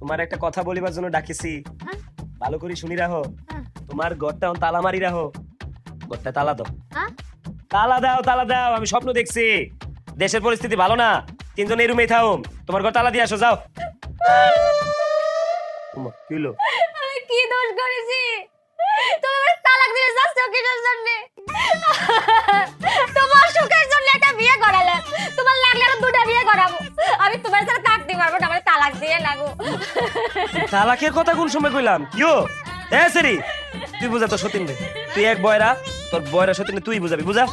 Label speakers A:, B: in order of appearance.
A: তোমার একটা কথা বলিবার জন্য ডাকিছি,
B: হ্যাঁ?
A: ভালো করে শুনি রাখো।
B: হ্যাঁ।
A: তোমার ঘরটা তালা মারি রাখো, ঘরটা তালা দাও,
B: হ্যাঁ?
A: তালা দাও, তালা দাও। আমি স্বপ্ন দেখছি, দেশের পরিস্থিতি ভালো না, তিনজন এই রুমেই থাও। তোমার ঘর তালা দিয়ে আসো, যাও। ওমা, কি হলো?
B: আমি কি দোষ করেছি? তুমি আমার তালাক দিয়ে যাচ্ছ কিসের জন্য? তোমার সুখের জন্য একটা বিয়ে করালে, তোমার লাগলে আরো দুটা বিয়ে করাবো। আমি তোমার সাথে থাকতে পারবো না, আমার তালাক দিয়ে লাগো।
A: তালাকের কথা কোন সময় কইলাম? কিও এ সেরি, তুই বুঝা তো সতীন রে, তুই এক বয়রা, তোর বয়রা সতীন তুই বুঝাবি, বুঝা।